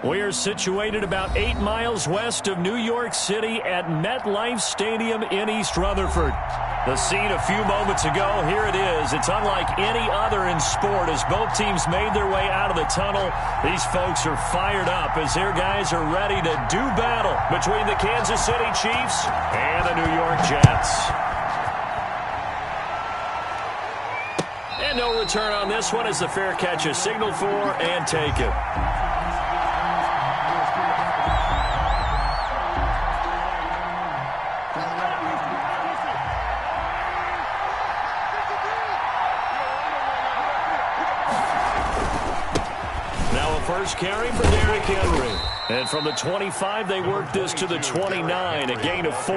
We are situated about 8 miles west of New York City at MetLife Stadium in East Rutherford. The scene a few moments ago, here it is. It's unlike any other in sport as both teams made their way out of the tunnel. These folks are fired up as their guys are ready to do battle between the Kansas City Chiefs and the New York Jets. And no return on this one as the fair catch is signaled for and taken. First carry for Derrick Henry. And from the 25, they work this to the 29, a gain of 4.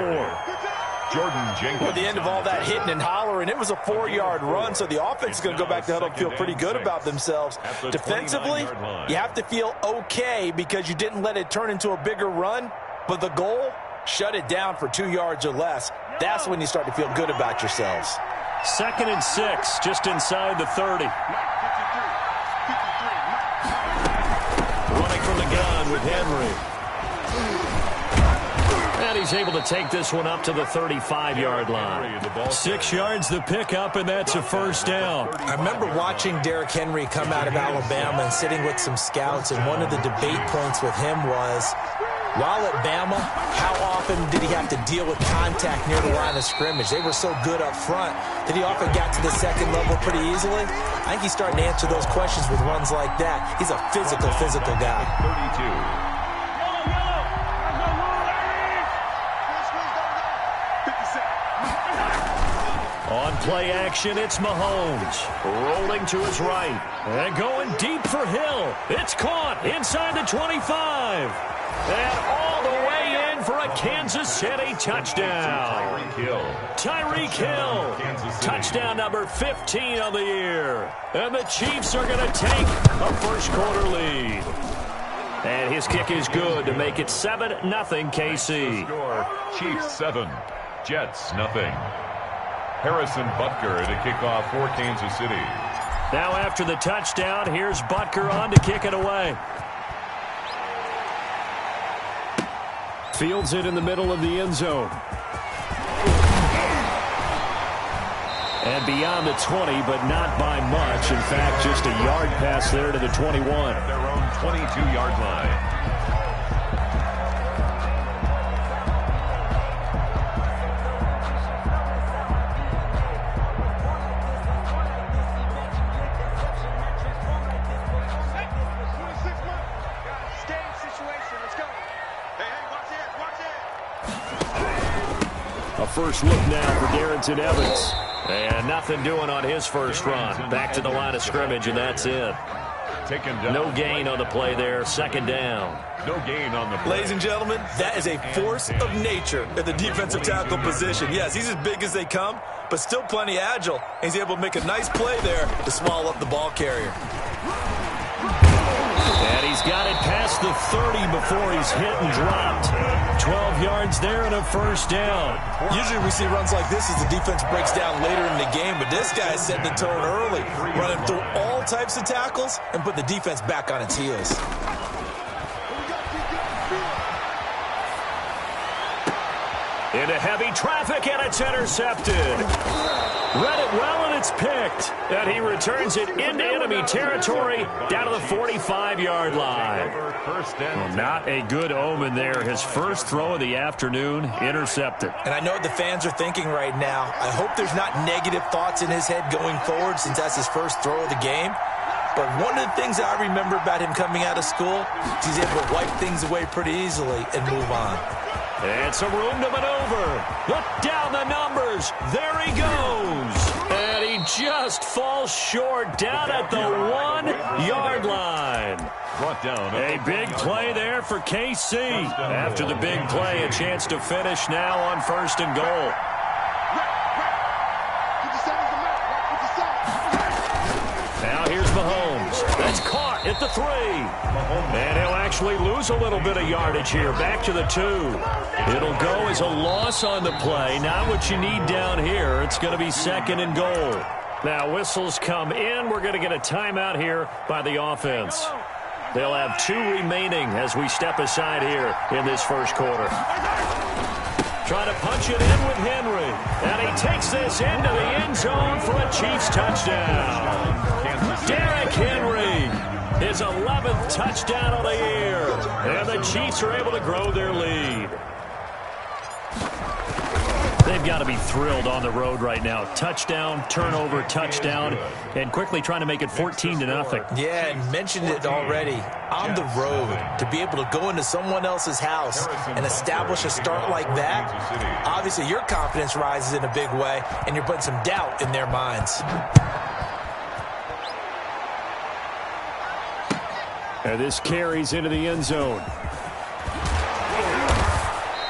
Jordan Jenkins. At the end of all that hitting and hollering, it was a 4-yard run, so the offense is going to go back to huddle and feel pretty good about themselves. Defensively, you have to feel okay because you didn't let it turn into a bigger run, but the goal, shut it down for 2 yards or less. That's when you start to feel good about yourselves. 2nd and 6, just inside the 30. Running from the gun with Henry. And he's able to take this one up to the 35-yard line. 6 yards the pickup, and that's a first down. I remember watching Derrick Henry come out of Alabama and sitting with some scouts, and one of the debate points with him was, while at Bama, how often did he have to deal with contact near the line of scrimmage? They were so good up front that he often got to the second level pretty easily. I think he's starting to answer those questions with runs like that. He's a physical guy. 32. On play action, it's Mahomes. Rolling to his right. And going deep for Hill. It's caught inside the 25. And all the way in for a Kansas City touchdown. Tyreek Hill. Touchdown number 15 on the year. And the Chiefs are going to take a first quarter lead. And his kick is good to make it 7-0 KC. Score, Chiefs 7, Jets nothing. Harrison Butker to kick off for Kansas City. Now after the touchdown, here's Butker on to kick it away. Fields it in the middle of the end zone. And beyond the 20, but not by much. In fact, just a yard pass there to the 21. At their own 22-yard line. First look now for Darrington Evans. And nothing doing on his first run. Back to the line of scrimmage, and that's it. No gain on the play there. Second down. No gain on the play. Ladies and gentlemen, that is a force of nature at the defensive tackle position. Yes, he's as big as they come, but still plenty agile. He's able to make a nice play there to swallow up the ball carrier. And he's got it past the 30 before he's hit and dropped. 12 yards there and a first down. Usually we see runs like this as the defense breaks down later in the game, but this guy is setting the tone early, running through all types of tackles and put the defense back on its heels. Into heavy traffic, and it's intercepted. Read it well, and it's picked. And he returns it into enemy territory down to the 45-yard line. Well, not a good omen there. His first throw of the afternoon, intercepted. And I know what the fans are thinking right now. I hope there's not negative thoughts in his head going forward since that's his first throw of the game. But one of the things that I remember about him coming out of school is he's able to wipe things away pretty easily and move on. And some room to maneuver. Look down the numbers. There he goes. And he just falls short down at the 1-yard line. Brought down. A big play there for KC. After the big play, a chance to finish now on first and goal. Now here's Mahomes. That's caught at the 3. And he'll actually lose a little bit of yardage here. Back to the 2. It'll go as a loss on the play. Not what you need down here. It's going to be second and goal. Now whistles come in. We're going to get a timeout here by the offense. They'll have 2 remaining as we step aside here in this first quarter. Trying to punch it in with Henry. And he takes this into the end zone for a Chiefs touchdown. Derrick Henry, his 11th touchdown of the year. And the Chiefs are able to grow their lead. They've got to be thrilled on the road right now. Touchdown, turnover, touchdown, and quickly trying to make it 14-0. Yeah, and mentioned it already. On the road, to be able to go into someone else's house and establish a start like that, obviously your confidence rises in a big way, and you're putting some doubt in their minds. And this carries into the end zone.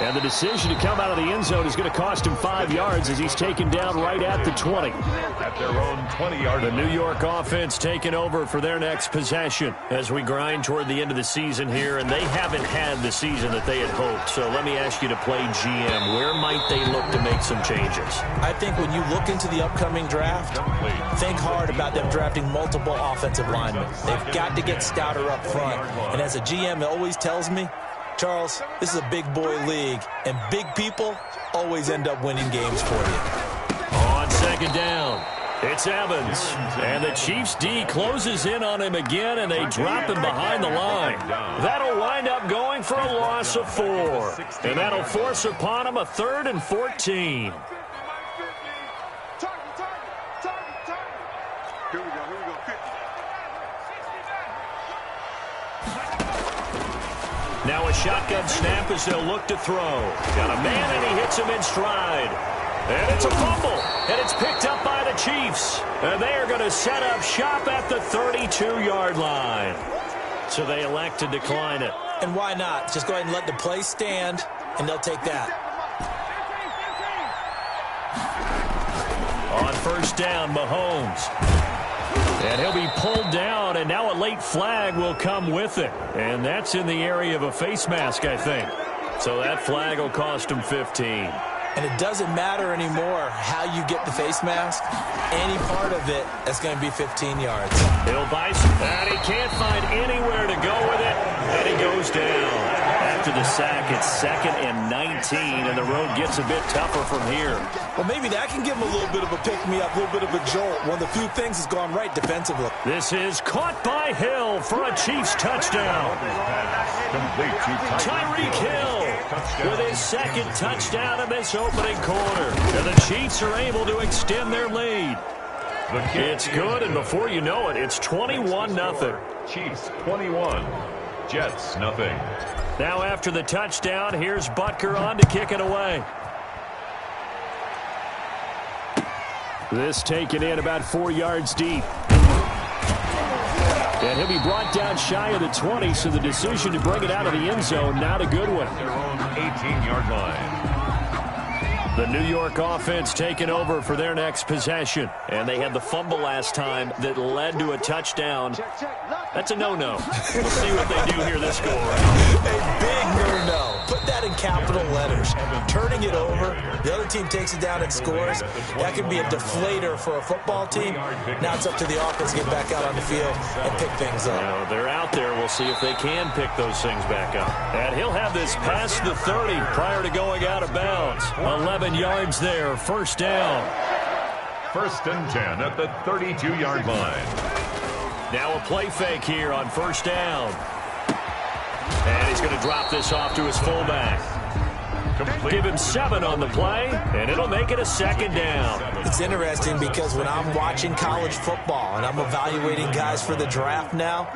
And the decision to come out of the end zone is going to cost him 5 yards as he's taken down right at the 20. At their own 20-yard The line. New York offense taking over for their next possession as we grind toward the end of the season here, and they haven't had the season that they had hoped. So let me ask you to play GM. Where might they look to make some changes? I think when you look into the upcoming draft, think hard about them drafting multiple offensive linemen. They've got to get stouter up front. And as a GM, it always tells me, Charles, this is a big boy league, and big people always end up winning games for you. On second down, it's Evans. And the Chiefs D closes in on him again, and they drop him behind the line. That'll wind up going for a loss of 4. And that'll force upon him a 3rd and 14. Now a shotgun snap as they'll look to throw. Got a man, and he hits him in stride. And it's a fumble, and it's picked up by the Chiefs. And they are going to set up shop at the 32-yard line. So they elect to decline it. And why not? Just go ahead and let the play stand, and they'll take that. On first down, Mahomes. And he'll be pulled down, and now a late flag will come with it. And that's in the area of a face mask, I think. So that flag will cost him 15. And it doesn't matter anymore how you get the face mask. Any part of it, that's going to be 15 yards. He'll bite, and he can't find anywhere to go with it, and he goes down. After the sack, it's 2nd and 19, and the road gets a bit tougher from here. Well, maybe that can give him a little bit of a pick-me-up, a little bit of a jolt. One of the few things that's gone right defensively. This is caught by Hill for a Chiefs touchdown. Tyreek Hill with his 2nd touchdown in this opening quarter. And the Chiefs are able to extend their lead. It's good, and before you know it, it's 21-0. Chiefs 21, Jets nothing. Now after the touchdown, here's Butker on to kick it away. This taken in about 4 yards deep. And he'll be brought down shy of the 20, so the decision to bring it out of the end zone, not a good one. Their own 18-yard line. The New York offense taking over for their next possession. And they had the fumble last time that led to a touchdown. That's a no-no. We'll see what they do here this go-around. A big no-no. Put that in capital letters. Turning it over, the other team takes it down and scores. That can be a deflator for a football team. Now it's up to the offense to get back out on the field and pick things up. Now, they're out there. We'll see if they can pick those things back up. And he'll have this past the 30 prior to going out of bounds. 11 yards there, first down. 1st and 10 at the 32-yard line. Now a play fake here on first down. And he's going to drop this off to his fullback. Give him 7 on the play, and it'll make it a 2nd down. It's interesting because when I'm watching college football and I'm evaluating guys for the draft now,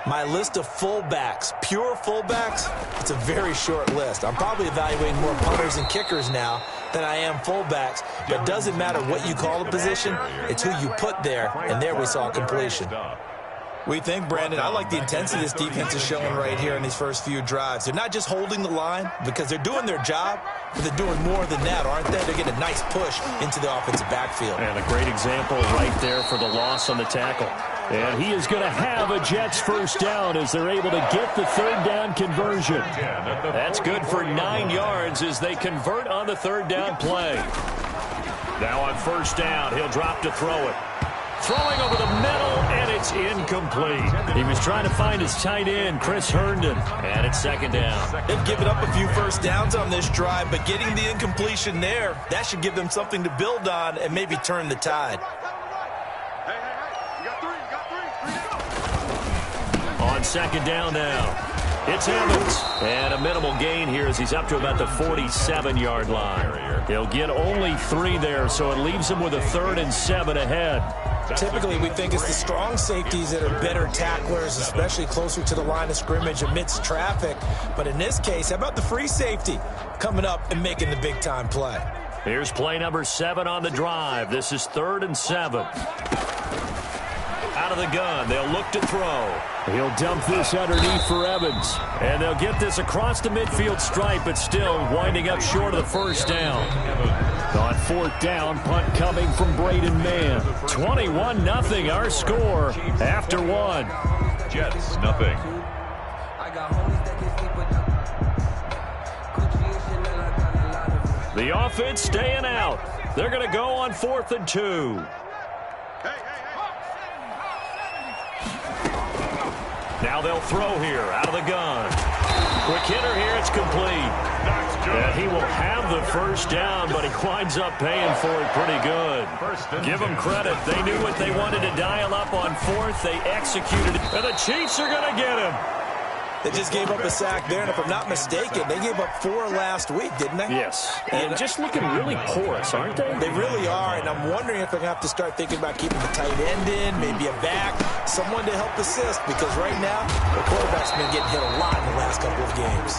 my list of fullbacks, pure fullbacks, it's a very short list. I'm probably evaluating more punters and kickers now than I am fullbacks. But it doesn't matter what you call a position, it's who you put there, and there we saw completion. We think, Brandon, I like the intensity this defense is showing right here in these first few drives. They're not just holding the line because they're doing their job, but they're doing more than that, aren't they? They're getting a nice push into the offensive backfield. And a great example right there for the loss on the tackle. And he is going to have a Jets first down as they're able to get the 3rd down conversion. That's good for 9 yards as they convert on the 3rd down play. Now on first down, he'll drop to throw it. Throwing over the middle, and it's incomplete. He was trying to find his tight end, Chris Herndon, and it's second down. They've given up a few first downs on this drive, but getting the incompletion there, that should give them something to build on and maybe turn the tide. On second down now. It's Evans. And a minimal gain here as he's up to about the 47-yard line. He'll get only 3 there, so it leaves him with a 3rd and 7 ahead. Typically, we think it's the strong safeties that are better tacklers, especially closer to the line of scrimmage amidst traffic. But in this case, how about the free safety coming up and making the big-time play? Here's play number 7 on the drive. This is 3rd and 7. Out of the gun, they'll look to throw. He'll dump this underneath for Evans. And they'll get this across the midfield stripe, but still winding up short of the first down. On 4th down, punt coming from Braden Mann. 21-0 our score after 1. Jets, nothing. The offense staying out. They're going to go on 4th and 2. Now they'll throw here out of the gun. Quick hitter here, it's complete. And he will have the first down, but he winds up paying for it pretty good. Give them credit. They knew what they wanted to dial up on 4th. They executed it. And the Chiefs are going to get him. They just gave up a sack there, and if I'm not mistaken, they gave up 4 last week, didn't they? Yes. And just looking really porous, aren't they? They really are, and I'm wondering if they're going to have to start thinking about keeping the tight end in, maybe a back, someone to help assist, because right now, the quarterback's been getting hit a lot in the last couple of games.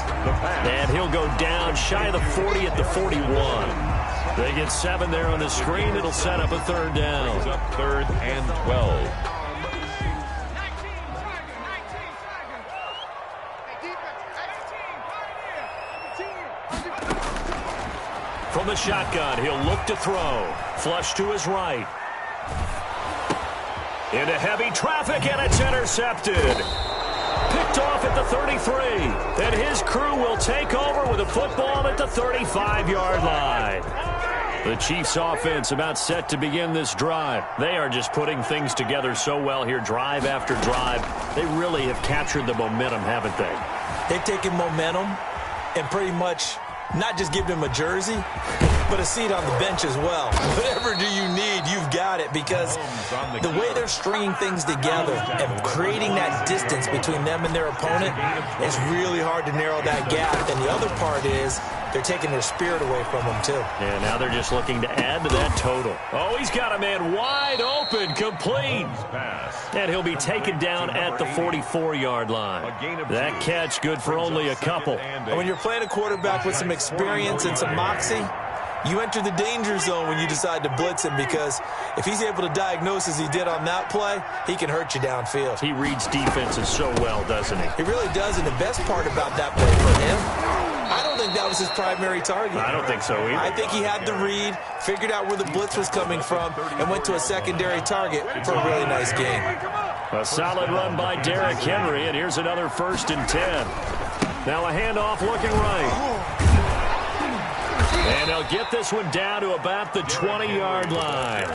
And he'll go down shy of the 40 at the 41. They get 7 there on the screen. It'll set up a 3rd down. 3rd and 12. From the shotgun, he'll look to throw. Flush to his right. Into heavy traffic, and it's intercepted. Picked off at the 33. And his crew will take over with a football at the 35-yard line. The Chiefs offense about set to begin this drive. They are just putting things together so well here, drive after drive. They really have captured the momentum, haven't they? They've taken momentum and pretty much not just give them a jersey, but a seat on the bench as well. Whatever do you need, you've got it, because the way they're stringing things together and creating that distance between them and their opponent is really hard to narrow that gap. And the other part is they're taking their spirit away from them, too. And now they're just looking to add to that total. Oh, he's got a man wide open, complete. And he'll be taken down at the 44-yard line. That catch good for only a couple. And when you're playing a quarterback with some experience and some moxie, you enter the danger zone when you decide to blitz him, because if he's able to diagnose as he did on that play, he can hurt you downfield. He reads defenses so well, doesn't he? He really does, and the best part about that play for him, I don't think that was his primary target. I don't think so either. I think he had the read, figured out where the blitz was coming from, and went to a secondary target for a really nice gain. A solid run by Derrick Henry, and here's another 1st and 10. Now a handoff looking right. And they'll get this one down to about the 20-yard line.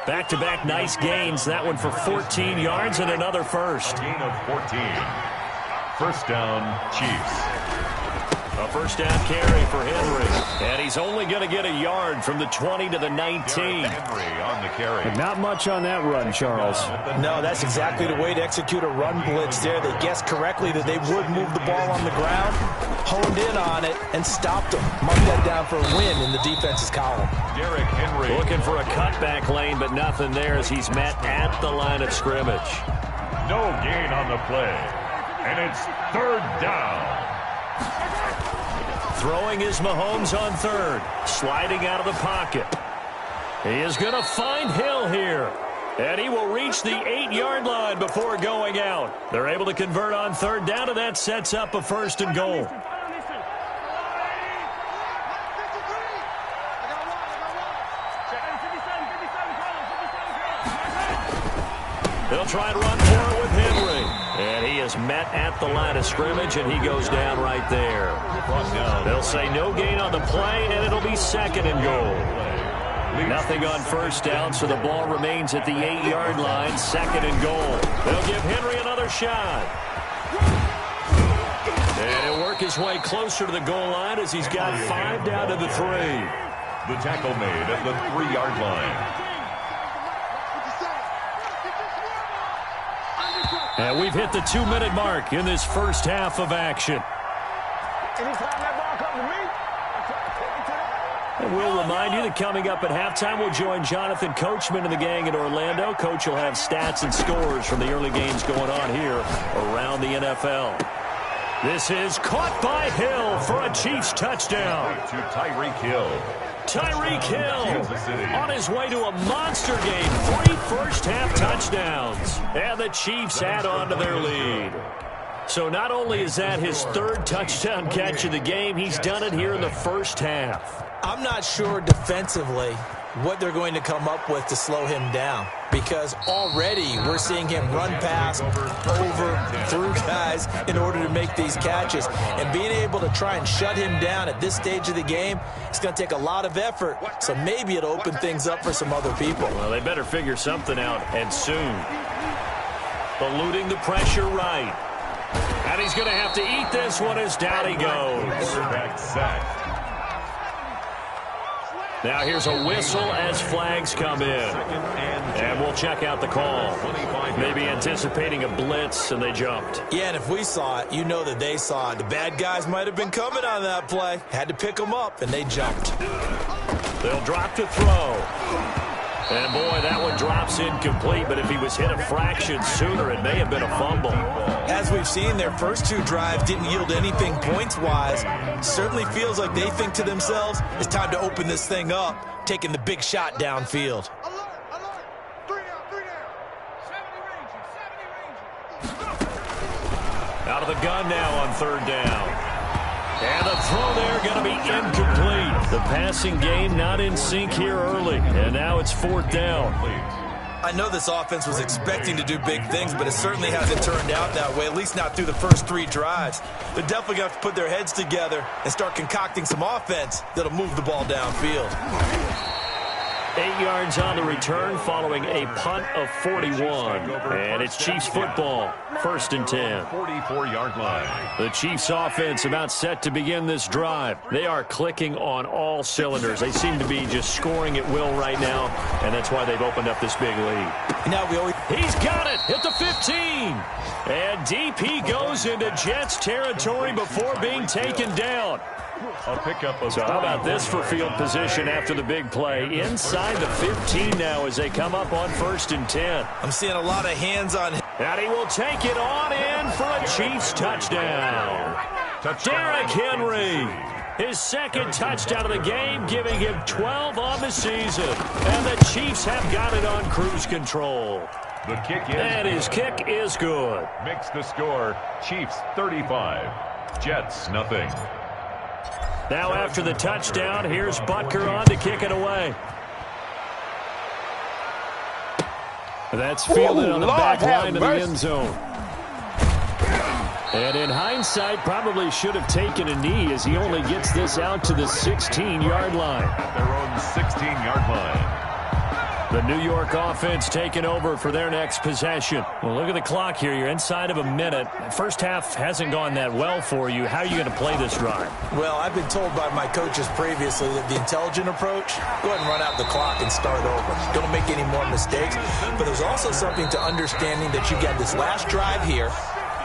Back-to-back nice gains. That one for 14 yards and another first. A gain of 14. First down, Chiefs. A first down carry for Henry. And he's only going to get a yard from the 20 to the 19. Henry on the carry. But not much on that run, Charles. No, that's exactly the way to execute a run blitz there. They guessed correctly that they would move the ball on the ground, honed in on it, and stopped them. Mark that down for a win in the defense's column. Derrick Henry. Looking for a cutback lane, but nothing there as he's met at the line of scrimmage. No gain on the play. And it's 3rd down. Throwing is Mahomes on 3rd. Sliding out of the pocket. He is going to find Hill here. And he will reach the 8-yard line before going out. They're able to convert on 3rd down, and that sets up a 1st and goal. They'll try and run for it with Henry. And he is met at the line of scrimmage, and he goes down right there. They'll say no gain on the play, and it'll be 2nd and goal. Nothing on first down, so the ball remains at the 8-yard line, 2nd and goal. They'll give Henry another shot. And he'll work his way closer to the goal line as he's got 5 down to the 3. The tackle made at the 3-yard line. And we've hit the 2-minute mark in this first half of action. And we'll remind you that coming up at halftime, we'll join Jonathan Coachman and the gang in Orlando. Coach will have stats and scores from the early games going on here around the NFL. This is caught by Hill for a Chiefs touchdown. To Tyreek Hill. Tyreek Hill on his way to a monster game. 3 first-half touchdowns. And the Chiefs add on to their lead. So not only is that his 3rd touchdown catch of the game, he's done it here in the first half. I'm not sure defensively what they're going to come up with to slow him down, because already we're seeing him run past, over, through guys in order to make these catches. And being able to try and shut him down at this stage of the game, it's going to take a lot of effort. So maybe it'll open things up for some other people. Well, they better figure something out, and soon. Eluding the pressure right. And he's going to have to eat this one as down he goes. Quarterback sack. Now here's a whistle as flags come in. And we'll check out the call. Maybe anticipating a blitz, and they jumped. Yeah, and if we saw it, you know that they saw it. The bad guys might have been coming on that play. Had to pick them up, and they jumped. They'll drop to throw. And, boy, that one drops incomplete, but if he was hit a fraction sooner, it may have been a fumble. As we've seen, their first 2 drives didn't yield anything points-wise. Certainly feels like they think to themselves, it's time to open this thing up, taking the big shot downfield. Out of the gun now on 3rd down. And the throw there going to be incomplete. The passing game not in sync here early. And now it's 4th down. I know this offense was expecting to do big things, but it certainly hasn't turned out that way, at least not through the first 3 drives. They're definitely going to have to put their heads together and start concocting some offense that'll move the ball downfield. 8 yards on the return following a punt of 41. And it's Chiefs football, 1st and 10. 44-yard line. The Chiefs offense about set to begin this drive. They are clicking on all cylinders. They seem to be just scoring at will right now, and that's why they've opened up this big lead. He's got it at the 15. And deep he goes into Jets territory before being taken down. A pickup of so how about this for field position after the big play? Inside the 15 now as they come up on 1st and 10. I'm seeing a lot of hands on him. And he will take it on in for a Chiefs touchdown. Derrick Henry, his 2nd touchdown of the game, giving him 12 on the season. And the Chiefs have got it on cruise control. The kick is and his kick is good. Makes the score Chiefs 35, Jets nothing. Now after the touchdown, here's Butker on to kick it away. That's fielded on the back line of the end zone. And in hindsight, probably should have taken a knee as he only gets this out to the 16-yard line. At their own 16-yard line. The New York offense taking over for their next possession. Well, look at the clock here. You're inside of a minute. First half hasn't gone that well for you. How are you going to play this drive? Well, I've been told by my coaches previously that the intelligent approach, go ahead and run out the clock and start over. Don't make any more mistakes. But there's also something to understanding that you got this last drive here.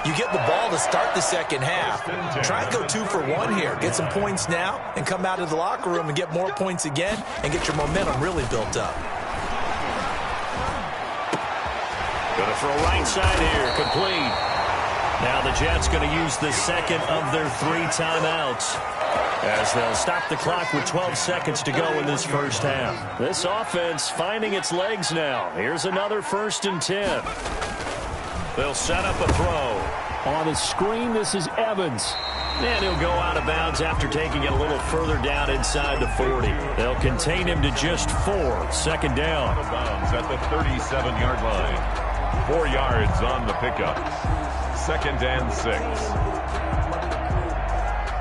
You get the ball to start the second half. Try and go 2 for 1 here. Get some points now and come out of the locker room and get more points again and get your momentum really built up. Going to throw right side here, complete. Now the Jets going to use the 2nd of their 3 timeouts as they'll stop the clock with 12 seconds to go in this first half. This offense finding its legs now. Here's another 1st and 10. They'll set up a throw. On the screen, this is Evans. And he'll go out of bounds after taking it a little further down inside the 40. They'll contain him to just 4. 2nd down. Out of bounds at the 37-yard line. 4 yards on the pickup. 2nd and 6.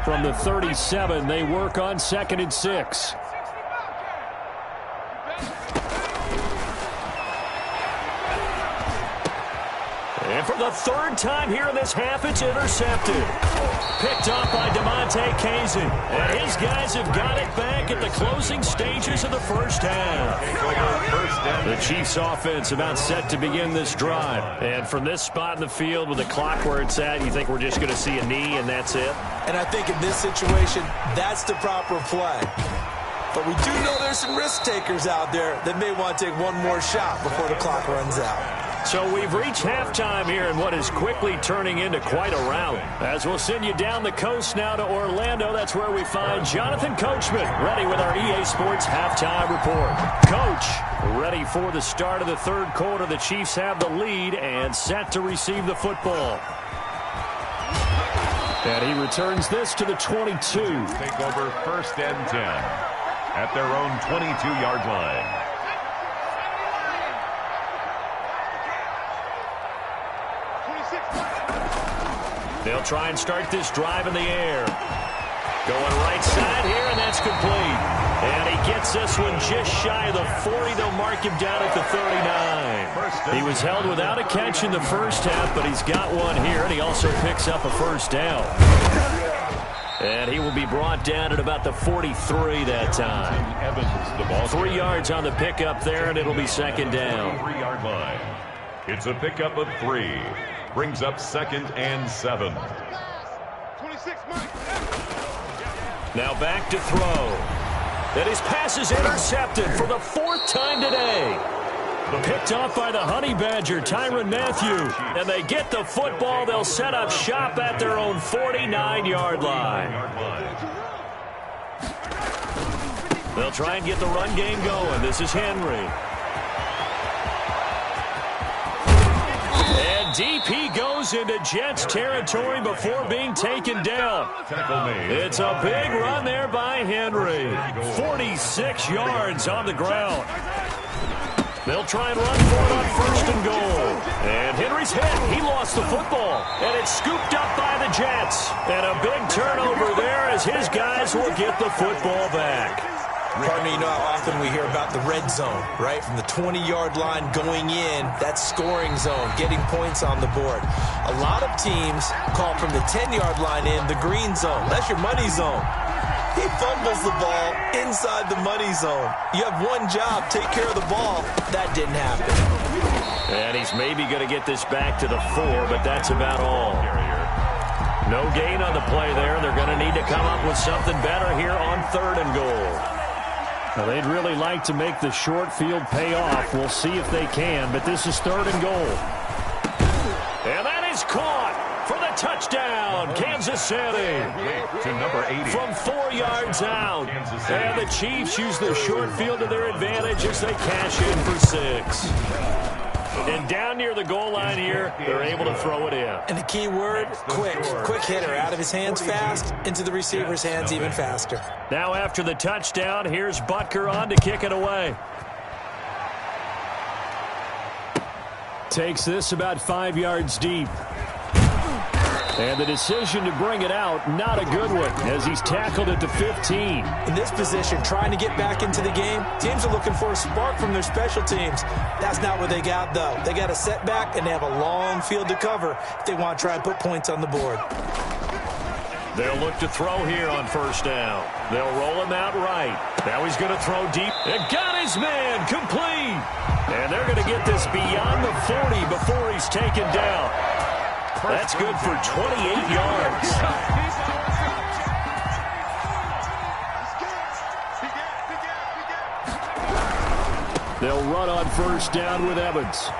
From the 37, they work on 2nd and 6. And for the third time here in this half, it's intercepted. Picked up by DeMonte Casey. And his guys have got it back at the closing stages of the first half. The Chiefs offense about set to begin this drive. And from this spot in the field with the clock where it's at, you think we're just going to see a knee and that's it? And I think in this situation, that's the proper play. But we do know there's some risk takers out there that may want to take one more shot before the clock runs out. So we've reached halftime here in what is quickly turning into quite a rout. As we'll send you down the coast now to Orlando, that's where we find Jonathan Coachman, ready with our EA Sports halftime report. Coach, ready for the start of the third quarter. The Chiefs have the lead and set to receive the football. And he returns this to the 22. Take over 1st and 10 at their own 22-yard line. They'll try and start this drive in the air. Going right side here, and that's complete. And he gets this one just shy of the 40. They'll mark him down at the 39. He was held without a catch in the first half, but he's got one here, and he also picks up a first down. And he will be brought down at about the 43 that time. 3 yards on the pickup there, and it'll be second down. 3-yard line. It's a pickup of 3. Brings up 2nd and 7. Now back to throw. And his pass is intercepted for the 4th time today. Picked off by the Honey Badger, Tyrann Mathieu. And they get the football. They'll set up shop at their own 49-yard line. They'll try and get the run game going. This is Henry. Deep he goes into Jets territory before being taken down. It's a big run there by Henry. 46 yards on the ground. They'll try and run for it on 1st and goal. And Henry's hit. He lost the football. And it's scooped up by the Jets. And a big turnover there as his guys will get the football back. Pardon me, you know how often we hear about the red zone, right? From the 20-yard line going in, that's scoring zone, getting points on the board. A lot of teams call from the 10-yard line in the green zone. That's your money zone. He fumbles the ball inside the money zone. You have one job, take care of the ball. That didn't happen. And he's maybe going to get this back to the 4, but that's about all. No gain on the play there. They're going to need to come up with something better here on 3rd and goal. Now, they'd really like to make the short field pay off. We'll see if they can, but this is 3rd and goal. And that is caught for the touchdown, Kansas City. To number 80. From 4 yards out. And the Chiefs use the short field to their advantage as they cash in for 6. And down near the goal line here, they're able to throw it in. And the key word, quick. Quick hitter. Out of his hands fast, into the receiver's hands even faster. Now after the touchdown, here's Butker on to kick it away. Takes this about 5 yards deep. And the decision to bring it out, not a good one, as he's tackled at the 15. In this position, trying to get back into the game, teams are looking for a spark from their special teams. That's not what they got, though. They got a setback, and they have a long field to cover if they want to try and put points on the board. They'll look to throw here on 1st down. They'll roll him out right. Now he's going to throw deep. And got his man complete. And they're going to get this beyond the 40 before he's taken down. That's good for 28 yards. They'll run on 1st down with Evans.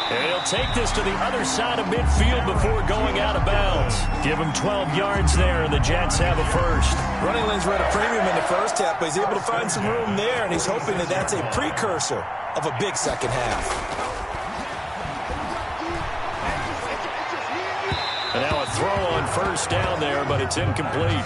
And he'll take this to the other side of midfield before going out of bounds. Give him 12 yards there, and the Jets have a first. Running lanes were at a premium in the first half, but he's able to find some room there, and he's hoping that that's a precursor of a big second half. And now a throw on 1st down there, but it's incomplete.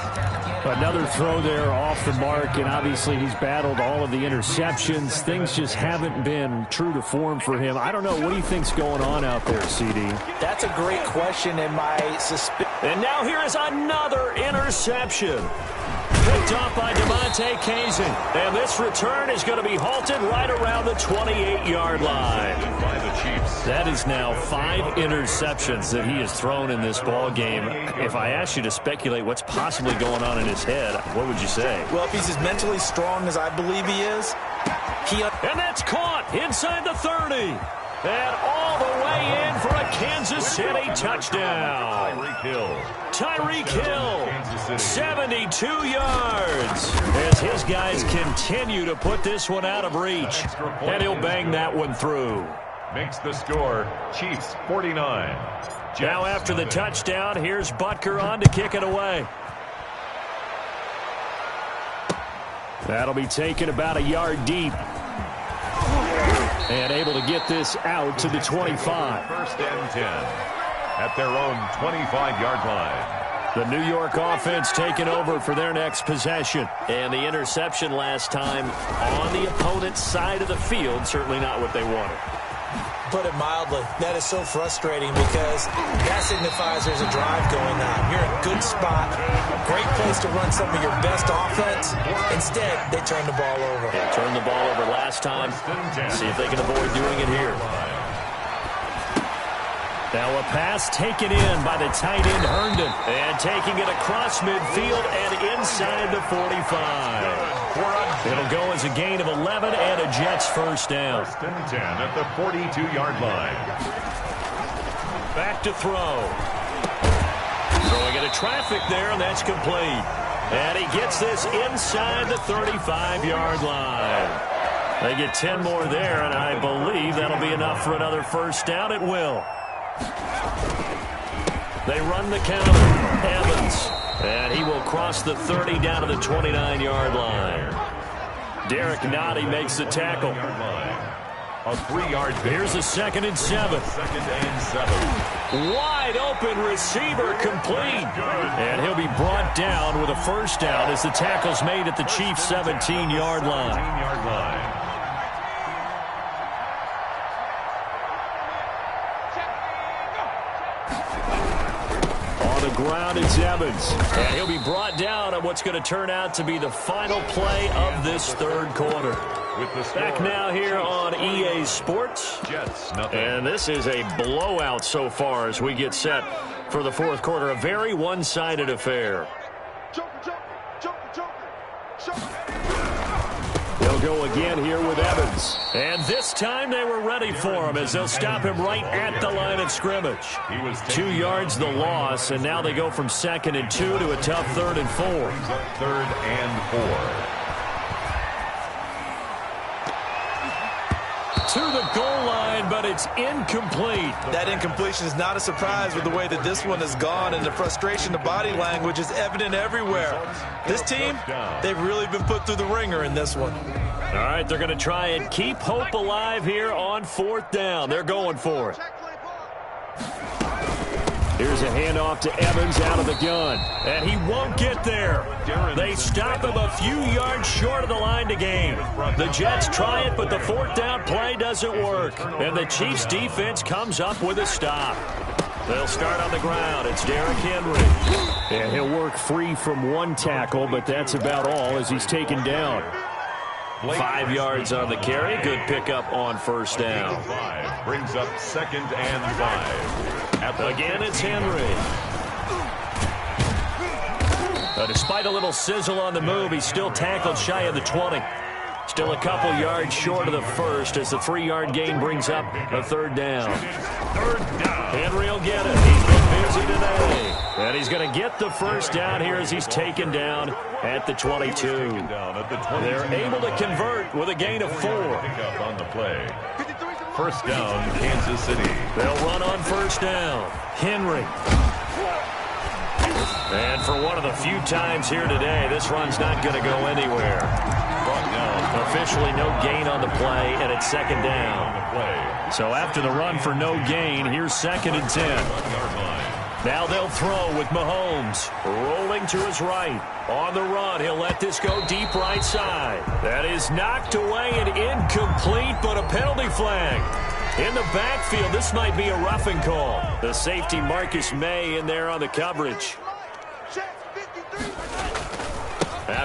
Another throw there off the mark, and obviously he's battled all of the interceptions. Things just haven't been true to form for him. I don't know. What do you think's going on out there, CD? That's a great question, and my suspicion. And now here is another interception. picked off by Devontae Kazin. And this return is going to be halted right around the 28-yard line. By the Chiefs. That is now 5 interceptions that he has thrown in this ball game. If I asked you to speculate what's possibly going on in his head, what would you say? Well, if he's as mentally strong as I believe he is, and that's caught inside the 30. And all the way in for a Kansas City touchdown. Tyreek Hill, 72 yards. As his guys continue to put this one out of reach. And he'll bang that one through. Makes the score, Chiefs 49. Now after the touchdown, here's Butker on to kick it away. That'll be taken about a yard deep. And able to get this out to the 25. First and 10 at their own 25-yard line. The New York offense taking over for their next possession. And the interception last time on the opponent's side of the field, certainly not what they wanted. Put it mildly, that is so frustrating because that signifies there's a drive going on. You're in a good spot, great place to run some of your best offense. Instead, they turn the ball over. They turned the ball over last time. See if they can avoid doing it here. Now a pass taken in by the tight end Herndon. And taking it across midfield and inside the 45. It'll go as a gain of 11 and a Jets first down. First and 10 at the 42-yard line. Back to throw. Throwing into traffic there, and that's complete. And he gets this inside the 35-yard line. They get 10 more there, and I believe that'll be enough for another first down. It will. They run the counter. Evans. And he will cross the 30 down to the 29-yard line. Derek Nottie makes the tackle. A 3-yard. Here's a 2nd and 7. Second and 7. Wide open receiver complete. And he'll be brought down with a first down as the tackle's made at the Chiefs' 17-yard line. Ground, it's Evans. And he'll be brought down on what's going to turn out to be the final play of this third quarter. Back now here on EA Sports. Jets, nothing. And this is a blowout so far as we get set for the fourth quarter. A very one-sided affair. They'll go again here with Evans. And this time they were ready for him as they'll stop him right at the line of scrimmage. 2 yards the loss, and now they go from 2nd and 2 to a tough 3rd and 4. 3rd and 4. To the goal line, but it's incomplete. That incompletion is not a surprise with the way that this one has gone, and the frustration, the body language is evident everywhere. This team, they've really been put through the ringer in this one. All right, they're going to try and keep hope alive here on 4th down. They're going for it. Here's a handoff to Evans out of the gun. And he won't get there. They stop him a few yards short of the line to gain. The Jets try it, but the 4th down play doesn't work. And the Chiefs defense comes up with a stop. They'll start on the ground. It's Derrick Henry. And he'll work free from one tackle, but that's about all as he's taken down. 5 yards on the carry. Good pickup on first down. Brings up 2nd and 5. Again, it's Henry. Despite a little sizzle on the move, he's still tackled shy of the 20. Still a couple yards short of the first as the 3-yard gain brings up a 3rd down. Henry will get it. He's been busy today. And he's going to get the first down here as he's taken down at the 22. They're able to convert with a gain of 4. On the play. First down, Kansas City. They'll run on first down. Henry. And for one of the few times here today, this run's not going to go anywhere. Brought down. Officially no gain on the play, and it's 2nd down. So after the run for no gain, here's 2nd and 10. Now they'll throw with Mahomes. Rolling to his right. On the run, he'll let this go deep right side. That is knocked away and incomplete, but a penalty flag. In the backfield, this might be a roughing call. The safety Marcus May in there on the coverage.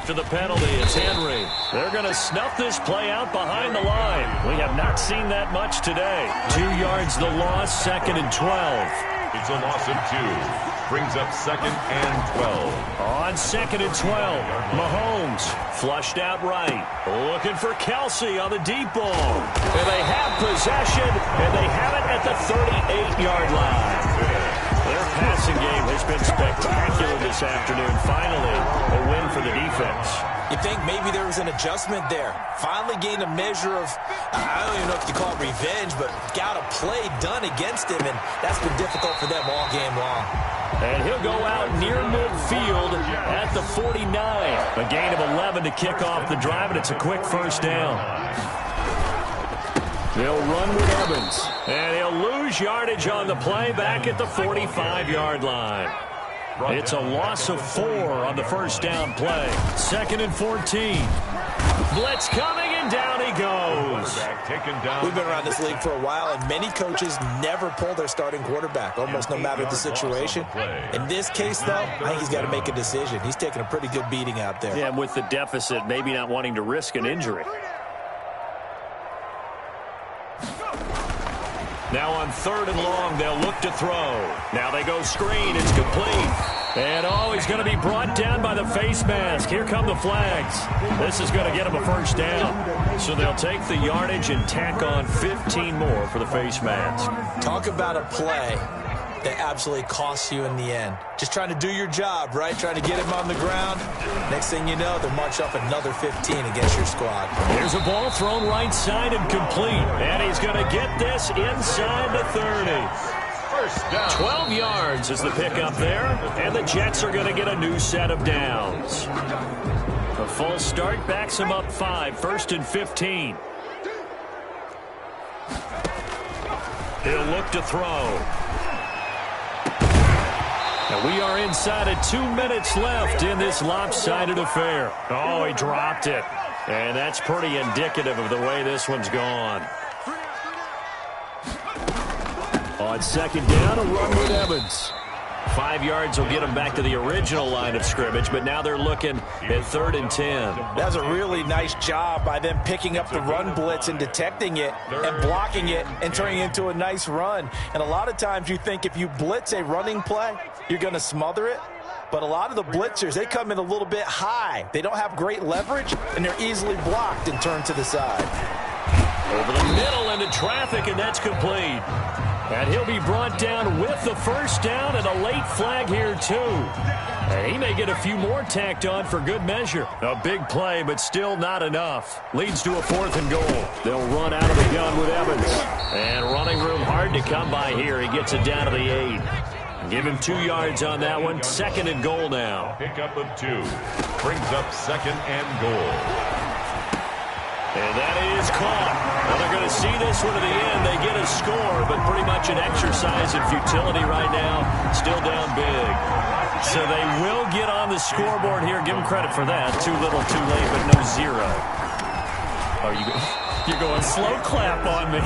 After the penalty, it's Henry. They're going to snuff this play out behind the line. We have not seen that much today. 2 yards the loss, 2nd and 12. It's a loss of 2. Brings up 2nd and 12. On 2nd and 12, Mahomes flushed out right. Looking for Kelsey on the deep ball. And they have possession, and they have it at the 38-yard line. Their passing game has been spectacular this afternoon. Finally, a win for the defense. You think maybe there was an adjustment there. Finally gained a measure of, I don't even know if you call it revenge, but got a play done against him, and that's been difficult for them all game long. And he'll go out near midfield at the 49. A gain of 11 to kick off the drive, and it's a quick first down. They'll run with Evans, and he'll lose yardage on the play back at the 45-yard line. It's a loss of 4 on the first down play. 2nd and 14. Blitz coming, and down he goes. We've been around this league for a while, and many coaches never pull their starting quarterback, almost no matter the situation. In this case, though, I think he's got to make a decision. He's taking a pretty good beating out there. Yeah, and with the deficit, maybe not wanting to risk an injury. Now on 3rd and long, they'll look to throw. Now they go screen. It's complete. And, he's going to be brought down by the face mask. Here come the flags. This is going to get him a first down. So they'll take the yardage and tack on 15 more for the face mask. Talk about a play that absolutely costs you in the end. Just trying to do your job, right? Trying to get him on the ground. Next thing you know, they'll march up another 15 against your squad. Here's a ball thrown right side and complete. And he's going to get this inside the 30. First down. 12 yards is the pickup there. And the Jets are going to get a new set of downs. A full start backs him up 5. 1st and 15. He'll look to throw. And we are inside of 2 minutes left in this lopsided affair. Oh, he dropped it. And that's pretty indicative of the way this one's gone. On 2nd down, a run with Evans. 5 yards will get him back to the original line of scrimmage, but now they're looking at 3rd and 10. That's a really nice job by them picking up the run blitz and detecting it and blocking it and turning it into a nice run. And a lot of times you think if you blitz a running play, you're going to smother it. But a lot of the blitzers, they come in a little bit high. They don't have great leverage, and they're easily blocked and turned to the side. Over the middle into traffic, and that's complete. And he'll be brought down with the first down and a late flag here, too. And he may get a few more tacked on for good measure. A big play, but still not enough. Leads to a 4th and goal. They'll run out of the gun with Evans. And running room hard to come by here. He gets it down to the 8. Give him 2 yards on that one. 2nd and goal now. Pickup of 2. Brings up 2nd and goal. And that is caught. Well, they're going to see this one to the end. They get a score, but pretty much an exercise in futility right now. Still down big. So they will get on the scoreboard here. Give them credit for that. Too little, too late, but no 0. Oh, you're going slow clap on me.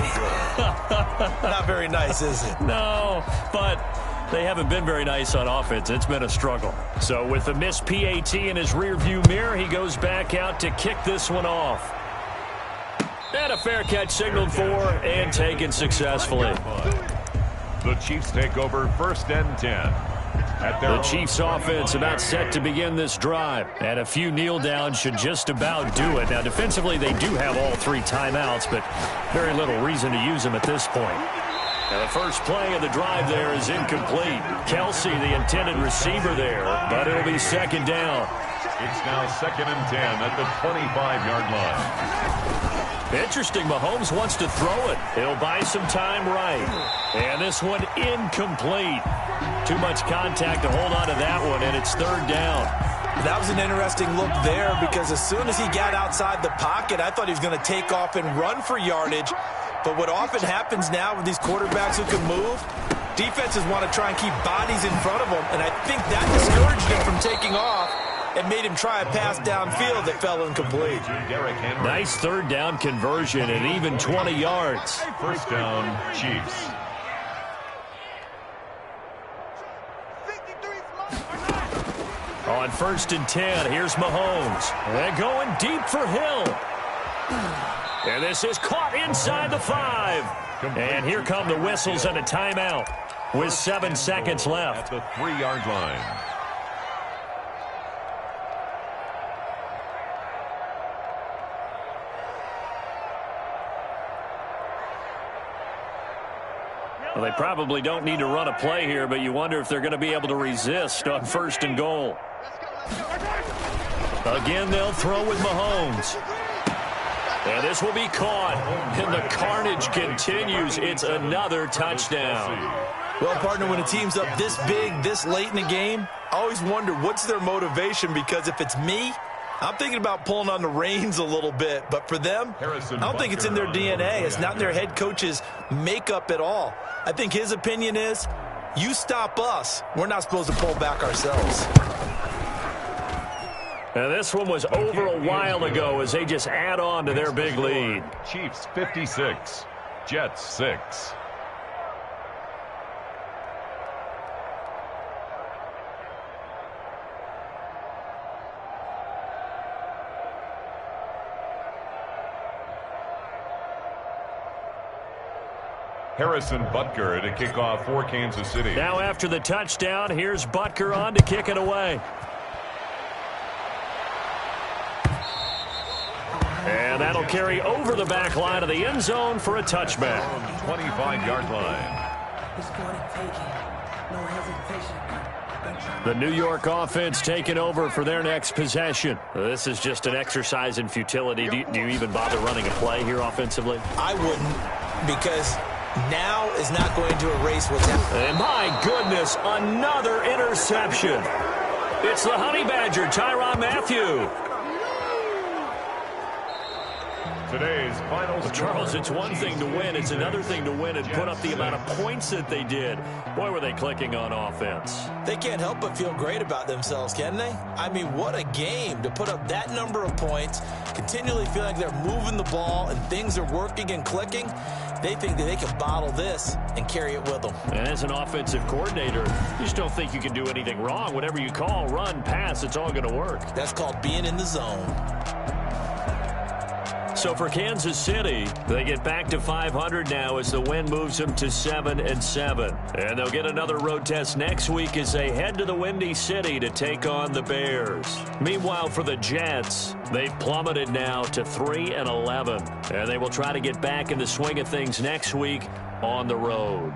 Not very nice, is it? No, but they haven't been very nice on offense. It's been a struggle. So with the missed PAT in his rearview mirror, he goes back out to kick this one off. And a fair catch signaled for and taken successfully. The Chiefs take over 1st and 10. The Chiefs offense about set to begin this drive. And a few kneel downs should just about do it. Now defensively they do have all 3 timeouts, but very little reason to use them at this point. And the first play of the drive there is incomplete. Kelsey, the intended receiver there, but it'll be 2nd down. It's now 2nd and 10 at the 25-yard line. Interesting, Mahomes wants to throw it. He'll buy some time right. And this one incomplete. Too much contact to hold on to that one, and it's 3rd down. That was an interesting look there because as soon as he got outside the pocket, I thought he was going to take off and run for yardage. But what often happens now with these quarterbacks who can move, defenses want to try and keep bodies in front of them, and I think that discouraged him from taking off and made him try a pass downfield that fell incomplete. Nice 3rd down conversion and even 20 yards. First down, Chiefs. On On 1st and 10, here's Mahomes. And going deep for Hill. And this is caught inside the 5. And here come the whistles and a timeout with 7 seconds left. At the 3-yard line. Well, they probably don't need to run a play here, but you wonder if they're going to be able to resist on 1st and goal. Again, they'll throw with Mahomes. And this will be caught. And the carnage continues. It's another touchdown. Well, partner, when a team's up this big, this late in the game, I always wonder what's their motivation, because if it's me, I'm thinking about pulling on the reins a little bit. But for them, I don't think it's in their DNA. It's not in their head coach's makeup at all. I think his opinion is, you stop us, we're not supposed to pull back ourselves. And this one was over a while ago as they just add on to their big lead. Chiefs 56, Jets 6. Harrison Butker to kick off for Kansas City. Now after the touchdown, here's Butker on to kick it away. And that'll carry over the back line of the end zone for a touchback. 25-yard line. The New York offense taking over for their next possession. This is just an exercise in futility. Do you even bother running a play here offensively? I wouldn't, because now is not going to erase what's happened. And my goodness, another interception. It's the Honey Badger, Tyrann Mathieu. Today's final Well, Charles, it's one thing to win. It's another thing to win and put up the amount of points that they did. Boy, were they clicking on offense. They can't help but feel great about themselves, can they? I mean, what a game to put up that number of points, continually feel like they're moving the ball and things are working and clicking. They think that they can bottle this and carry it with them. And as an offensive coordinator, you just don't think you can do anything wrong. Whatever you call, run, pass, it's all going to work. That's called being in the zone. So for Kansas City, they get back to 500 now as the win moves them to 7-7. And they'll get another road test next week as they head to the Windy City to take on the Bears. Meanwhile, for the Jets, they've plummeted now to 3-11. And they will try to get back in the swing of things next week on the road.